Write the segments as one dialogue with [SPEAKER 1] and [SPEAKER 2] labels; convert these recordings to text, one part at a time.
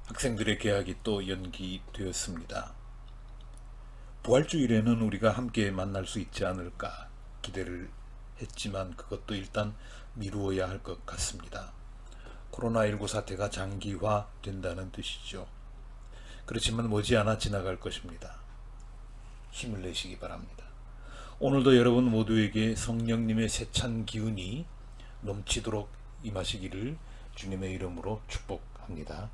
[SPEAKER 1] 학생들의 개학이 또 연기되었습니다. 부활주일에는 우리가 함께 만날 수 있지 않을까 기대를 했지만 그것도 일단 미루어야 할 것 같습니다. 코로나19 사태가 장기화된다는 뜻이죠. 그렇지만 머지않아 지나갈 것입니다. 힘을 내시기 바랍니다. 오늘도 여러분 모두에게 성령님의 세찬 기운이 넘치도록 임하시기를 주님의 이름으로 축복합니다.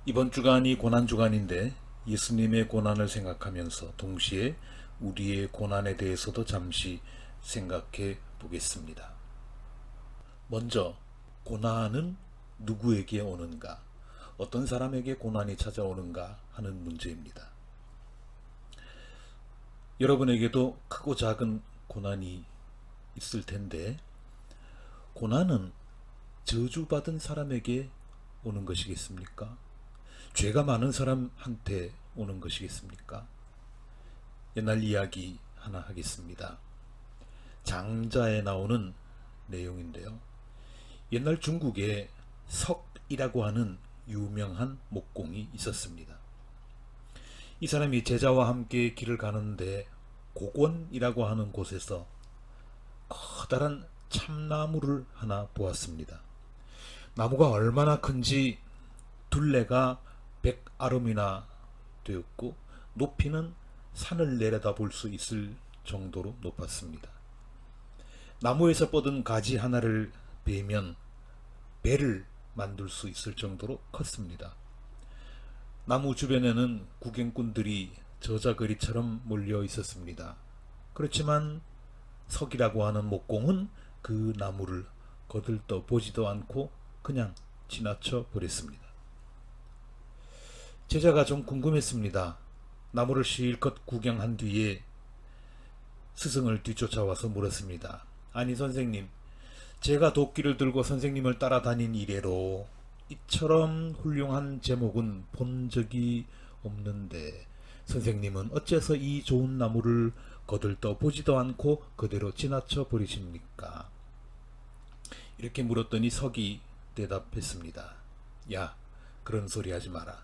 [SPEAKER 1] 이번 주간이 고난주간인데 예수님의 고난을 생각하면서 동시에 우리의 고난에 대해서도 잠시 생각해 보겠습니다. 먼저 고난은 누구에게 오는가? 어떤 사람에게 고난이 찾아오는가 하는 문제입니다. 여러분에게도 크고 작은 고난이 있을 텐데 고난은 저주받은 사람에게 오는 것이겠습니까? 죄가 많은 사람한테 오는 것이겠습니까? 옛날 이야기 하나 하겠습니다. 장자에 나오는 내용인데요. 옛날 중국에 석이라고 하는 유명한 목공이 있었습니다. 이 사람이 제자와 함께 길을 가는데 고권이라고 하는 곳에서 커다란 참나무를 하나 보았습니다. 나무가 얼마나 큰지 둘레가 100아름이나 되었고 높이는 산을 내려다볼 수 있을 정도로 높았습니다. 나무에서 뻗은 가지 하나를 베면 배를 만들 수 있을 정도로 컸습니다. 나무 주변에는 구경꾼들이 저자거리처럼 몰려 있었습니다. 그렇지만 석이라고 하는 목공은 그 나무를 거들떠 보지도 않고 그냥 지나쳐 버렸습니다. 제자가 좀 궁금했습니다. 나무를 실컷 구경한 뒤에 스승을 뒤쫓아와서 물었습니다. 아니 선생님, 제가 도끼를 들고 선생님을 따라다닌 이래로 이처럼 훌륭한 제목은 본 적이 없는데 선생님은 어째서 이 좋은 나무를 거들떠 보지도 않고 그대로 지나쳐 버리십니까? 이렇게 물었더니 석이 대답했습니다. 야, 그런 소리 하지 마라.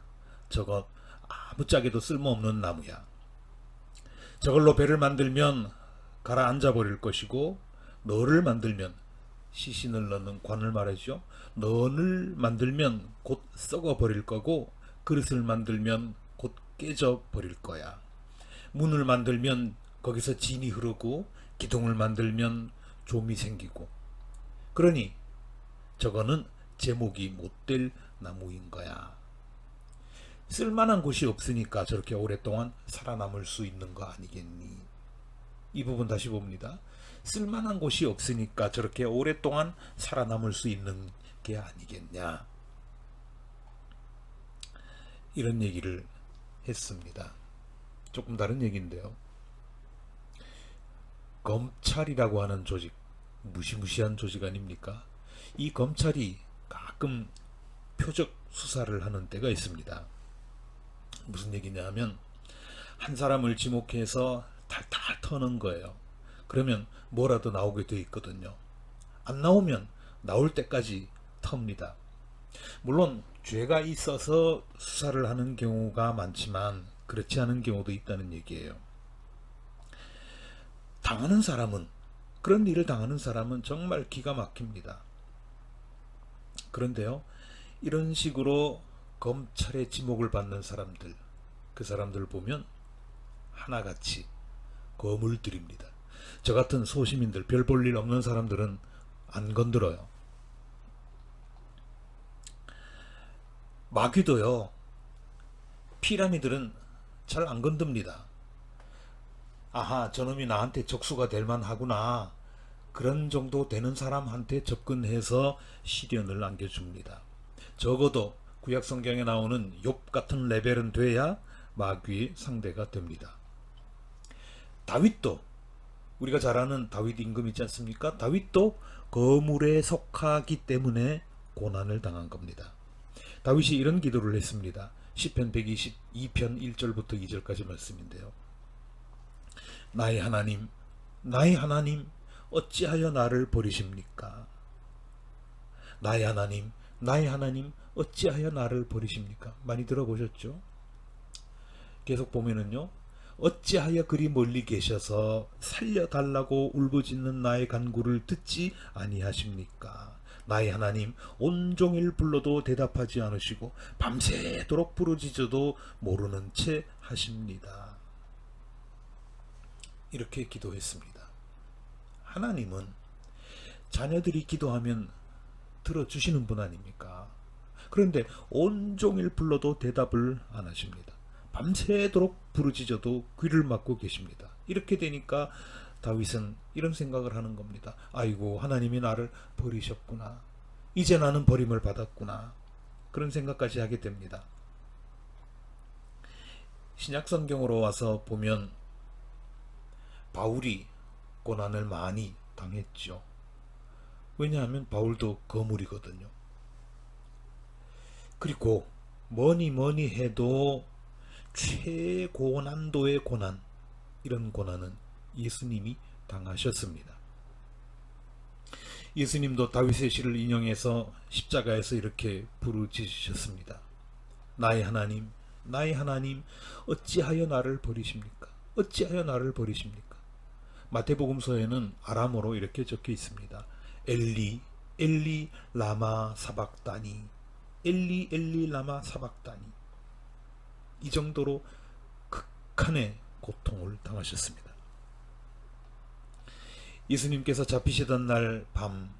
[SPEAKER 1] 저거 아무짝에도 쓸모없는 나무야. 저걸로 배를 만들면 가라앉아 버릴 것이고 너를 만들면 시신을 넣는 관을 말이죠. 너를 만들면 곧 썩어 버릴 거고 그릇을 만들면 곧 깨져 버릴 거야. 문을 만들면 거기서 진이 흐르고 기둥을 만들면 좀이 생기고 그러니 저거는 제목이 못 될 나무인 거야. 쓸만한 곳이 없으니까 저렇게 오랫동안 살아남을 수 있는 거 아니겠니? 이 부분 다시 봅니다. 쓸만한 곳이 없으니까 저렇게 오랫동안 살아남을 수 있는 게 아니겠냐? 이런 얘기를 했습니다. 조금 다른 얘기인데요. 검찰이라고 하는 조직, 무시무시한 조직 아닙니까? 이 검찰이 가끔 표적 수사를 하는 때가 있습니다. 무슨 얘기냐 하면 한 사람을 지목해서 탈탈 터는 거예요. 그러면 뭐라도 나오게 돼 있거든요. 안 나오면 나올 때까지 텁니다. 물론 죄가 있어서 수사를 하는 경우가 많지만 그렇지 않은 경우도 있다는 얘기예요. 당하는 사람은 그런 일을 당하는 사람은 정말 기가 막힙니다. 그런데요, 이런 식으로 검찰의 지목을 받는 사람들, 그 사람들 보면 하나같이 거물들입니다. 저 같은 소시민들, 별 볼 일 없는 사람들은 안 건드려요. 마귀도요, 피라미들은 잘 안 건듭니다. 아하, 저놈이 나한테 적수가 될 만하구나. 그런 정도 되는 사람한테 접근해서 시련을 안겨줍니다. 적어도 구약 성경에 나오는 욥 같은 레벨은 돼야 마귀의 상대가 됩니다. 다윗도, 우리가 잘 아는 다윗 임금 있지 않습니까? 다윗도 거물에 속하기 때문에 고난을 당한 겁니다. 다윗이 이런 기도를 했습니다. 시편 122편 1절부터 2절까지 말씀인데요. 나의 하나님, 나의 하나님, 어찌하여 나를 버리십니까? 나의 하나님, 나의 하나님 어찌하여 나를 버리십니까? 많이 들어보셨죠? 계속 보면은요, 어찌하여 그리 멀리 계셔서 살려달라고 울부짖는 나의 간구를 듣지 아니하십니까? 나의 하나님 온종일 불러도 대답하지 않으시고 밤새도록 부르짖어도 모르는 채 하십니다. 이렇게 기도했습니다. 하나님은 자녀들이 기도하면 들어주시는 분 아닙니까? 그런데 온종일 불러도 대답을 안 하십니다. 밤새도록 부르짖어도 귀를 막고 계십니다. 이렇게 되니까 다윗은 이런 생각을 하는 겁니다. 아이고, 하나님이 나를 버리셨구나. 이제 나는 버림을 받았구나. 그런 생각까지 하게 됩니다. 신약 성경으로 와서 보면 바울이 고난을 많이 당했죠. 왜냐하면 바울도 거물이거든요. 그리고 뭐니 해도 최고난도의 고난, 이런 고난은 예수님이 당하셨습니다. 예수님도 다윗의 시를 인용해서 십자가에서 이렇게 부르짖으셨습니다. 나의 하나님, 나의 하나님, 어찌하여 나를 버리십니까? 어찌하여 나를 버리십니까? 마태복음서에는 아람어로 이렇게 적혀 있습니다. 엘리 엘리 라마 사박다니, 엘리 엘리 라마 사박다니. 이 정도로 극한의 고통을 당하셨습니다. 예수님께서 잡히시던 날 밤,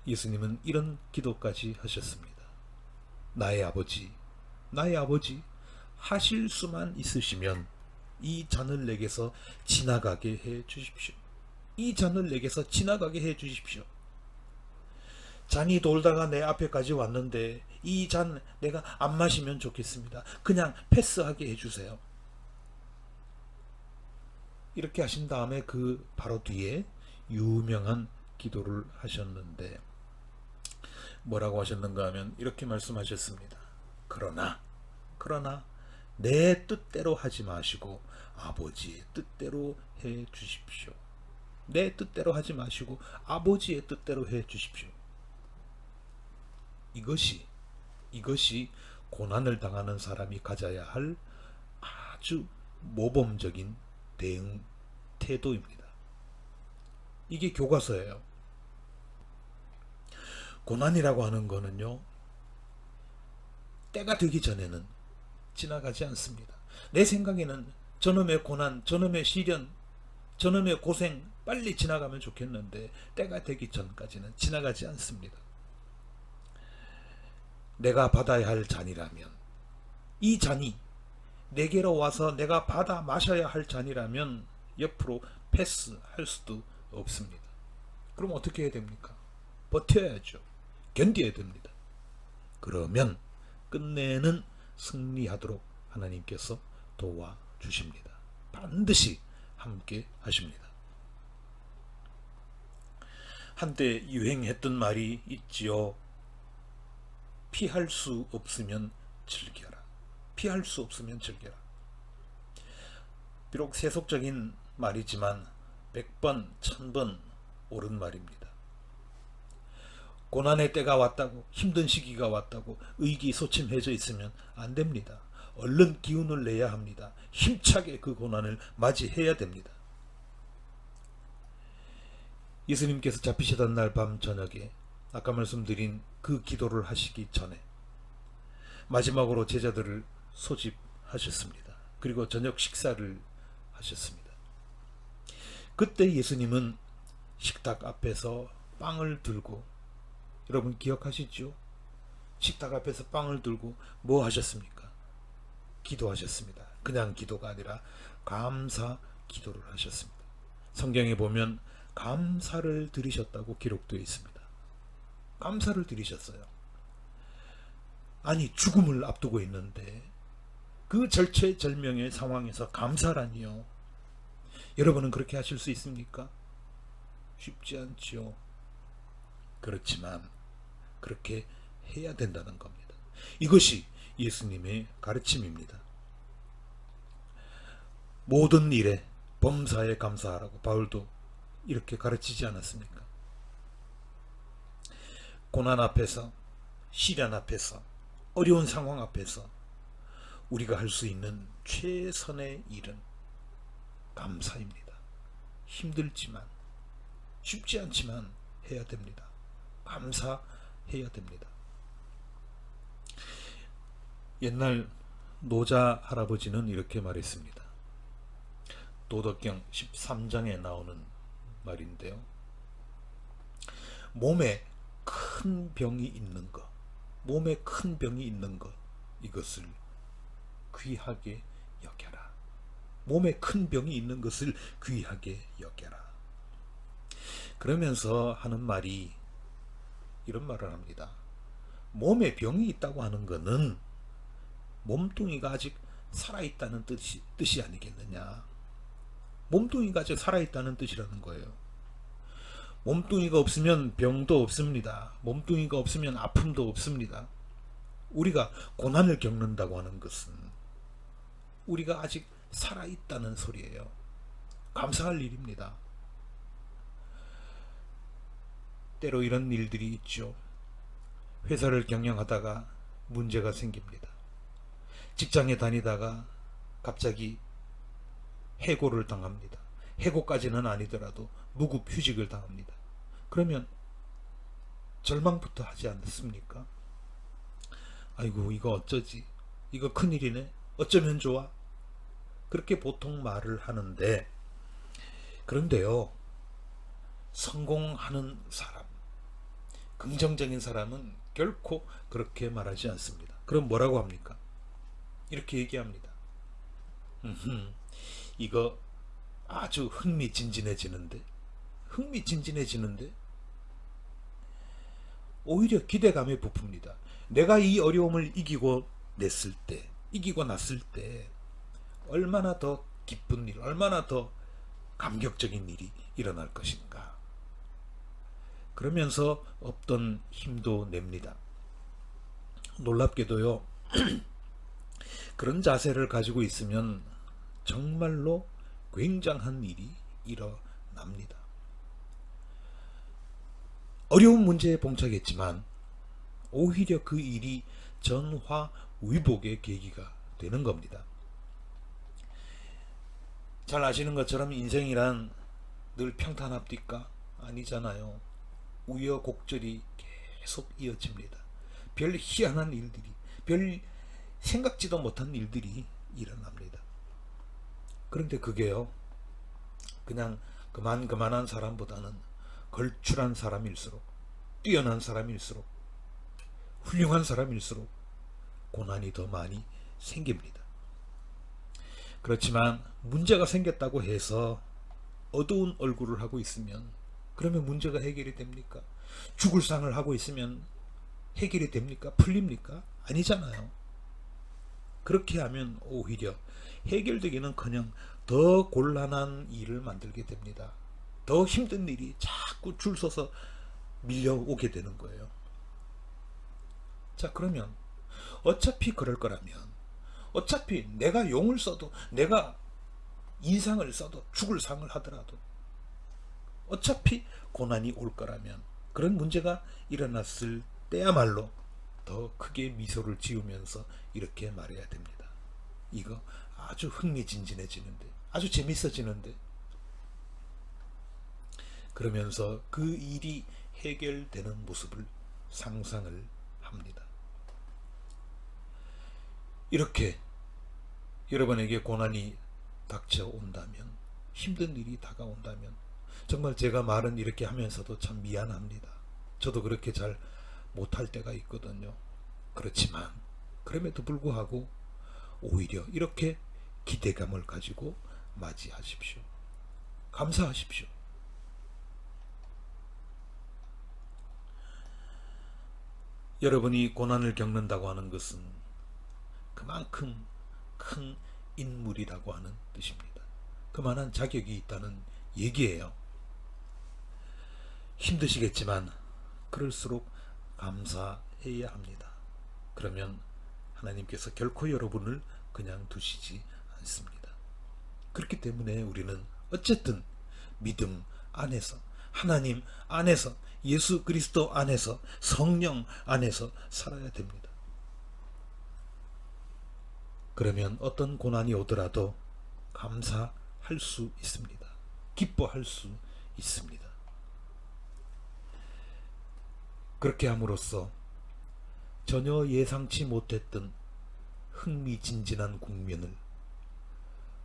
[SPEAKER 1] 예수님은 이런 기도까지 하셨습니다. 나의 아버지, 나의 아버지, 하실 수만 있으시면 이 잔을 내게서 지나가게 해 주십시오. 이 잔을 내게서 지나가게 해 주십시오. 잔이 돌다가 내 앞에까지 왔는데 이 잔 내가 안 마시면 좋겠습니다. 그냥 패스하게 해주세요. 이렇게 하신 다음에 그 바로 뒤에 유명한 기도를 하셨는데 뭐라고 하셨는가 하면 이렇게 말씀하셨습니다. 그러나 내 뜻대로 하지 마시고 아버지의 뜻대로 해 주십시오. 내 뜻대로 하지 마시고 아버지의 뜻대로 해 주십시오. 이것이 고난을 당하는 사람이 가져야 할 아주 모범적인 대응 태도입니다. 이게 교과서예요. 고난이라고 하는 거는요, 때가 되기 전에는 지나가지 않습니다. 내 생각에는 저놈의 고난, 저놈의 시련, 저놈의 고생 빨리 지나가면 좋겠는데 때가 되기 전까지는 지나가지 않습니다. 내가 받아야 할 잔이라면, 이 잔이 내게로 와서 내가 받아 마셔야 할 잔이라면 옆으로 패스할 수도 없습니다. 그럼 어떻게 해야 됩니까? 버텨야죠. 견뎌야 됩니다. 그러면 끝내는 승리하도록 하나님께서 도와주십니다. 반드시 함께 하십니다. 한때 유행했던 말이 있지요. 피할 수 없으면 즐겨라. 피할 수 없으면 즐겨라. 비록 세속적인 말이지만 100번, 1000번 옳은 말입니다. 고난의 때가 왔다고, 힘든 시기가 왔다고 의기소침해져 있으면 안 됩니다. 얼른 기운을 내야 합니다. 힘차게 그 고난을 맞이해야 됩니다. 예수님께서 잡히시던 날 밤 저녁에 아까 말씀드린 그 기도를 하시기 전에 마지막으로 제자들을 소집하셨습니다. 그리고 저녁 식사를 하셨습니다. 그때 예수님은 식탁 앞에서 빵을 들고, 여러분 기억하시죠? 식탁 앞에서 빵을 들고 뭐 하셨습니까? 기도하셨습니다. 그냥 기도가 아니라 감사 기도를 하셨습니다. 성경에 보면 감사를 드리셨다고 기록되어 있습니다. 감사를 드리셨어요. 아니, 죽음을 앞두고 있는데 그 절체절명의 상황에서 감사라니요. 여러분은 그렇게 하실 수 있습니까? 쉽지 않지요. 그렇지만 그렇게 해야 된다는 겁니다. 이것이 예수님의 가르침입니다. 모든 일에 범사에 감사하라고 바울도 이렇게 가르치지 않았습니까? 고난 앞에서, 시련 앞에서, 어려운 상황 앞에서 우리가 할 수 있는 최선의 일은 감사입니다. 힘들지만, 쉽지 않지만 해야 됩니다. 감사해야 됩니다. 옛날 노자 할아버지는 이렇게 말했습니다. 도덕경 13장에 나오는 말인데요. 몸에 큰 병이 있는 것, 몸에 큰 병이 있는 것, 이것을 귀하게 여겨라. 몸에 큰 병이 있는 것을 귀하게 여겨라. 그러면서 하는 말이 이런 말을 합니다. 몸에 병이 있다고 하는 것은 몸뚱이가 아직 살아있다는 뜻이 아니겠느냐. 몸뚱이가 아직 살아있다는 뜻이라는 거예요. 몸뚱이가 없으면 병도 없습니다. 몸뚱이가 없으면 아픔도 없습니다. 우리가 고난을 겪는다고 하는 것은 우리가 아직 살아있다는 소리예요. 감사할 일입니다. 때로 이런 일들이 있죠. 회사를 경영하다가 문제가 생깁니다. 직장에 다니다가 갑자기 해고를 당합니다. 해고까지는 아니더라도 무급휴직을 당합니다. 그러면 절망부터 하지 않습니까? 아이고, 이거 어쩌지? 이거 큰일이네? 어쩌면 좋아? 그렇게 보통 말을 하는데, 그런데요, 성공하는 사람, 긍정적인 사람은 결코 그렇게 말하지 않습니다. 그럼 뭐라고 합니까? 이렇게 얘기합니다. 이거 아주 흥미진진해지는데, 오히려 기대감에 부풉니다. 내가 이 어려움을 이기고 났을 때 얼마나 더 기쁜 일, 얼마나 더 감격적인 일이 일어날 것인가. 그러면서 없던 힘도 냅니다. 놀랍게도요, 그런 자세를 가지고 있으면 정말로 굉장한 일이 일어납니다. 어려운 문제에 봉착했지만 오히려 그 일이 전화위복의 계기가 되는 겁니다. 잘 아시는 것처럼 인생이란 늘 평탄합니까? 아니잖아요. 우여곡절이 계속 이어집니다. 별 희한한 일들이, 별 생각지도 못한 일들이 일어납니다. 그런데 그게요, 그냥 그만한 사람보다는 걸출한 사람일수록, 뛰어난 사람일수록, 훌륭한 사람일수록 고난이 더 많이 생깁니다. 그렇지만 문제가 생겼다고 해서 어두운 얼굴을 하고 있으면 그러면 문제가 해결이 됩니까? 죽을 상을 하고 있으면 해결이 됩니까? 풀립니까? 아니잖아요. 그렇게 하면 오히려 해결되기는커녕 더 곤란한 일을 만들게 됩니다. 더 힘든 일이 자꾸 줄 서서 밀려오게 되는 거예요. 자, 그러면 어차피 그럴 거라면, 어차피 내가 용을 써도, 내가 인상을 써도, 죽을 상을 하더라도 어차피 고난이 올 거라면, 그런 문제가 일어났을 때야말로 더 크게 미소를 지으면서 이렇게 말해야 됩니다. 이거 아주 흥미진진해지는데, 아주 재밌어지는데, 그러면서 그 일이 해결되는 모습을 상상을 합니다. 이렇게 여러분에게 고난이 닥쳐온다면, 힘든 일이 다가온다면, 정말 제가 말은 이렇게 하면서도 참 미안합니다. 저도 그렇게 잘 못할 때가 있거든요. 그렇지만 그럼에도 불구하고 오히려 이렇게 기대감을 가지고 맞이하십시오. 감사하십시오. 여러분이 고난을 겪는다고 하는 것은 그만큼 큰 인물이라고 하는 뜻입니다. 그만한 자격이 있다는 얘기예요. 힘드시겠지만 그럴수록 감사해야 합니다. 그러면 하나님께서 결코 여러분을 그냥 두시지 않습니다. 그렇기 때문에 우리는 어쨌든 믿음 안에서, 하나님 안에서 예수 그리스도 안에서, 성령 안에서 살아야 됩니다. 그러면 어떤 고난이 오더라도 감사할 수 있습니다. 기뻐할 수 있습니다. 그렇게 함으로써 전혀 예상치 못했던 흥미진진한 국면을,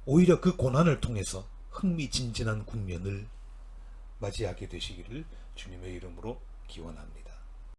[SPEAKER 1] 오히려 그 고난을 통해서 흥미진진한 국면을 맞이하게 되시기를 주님의 이름으로 기원합니다.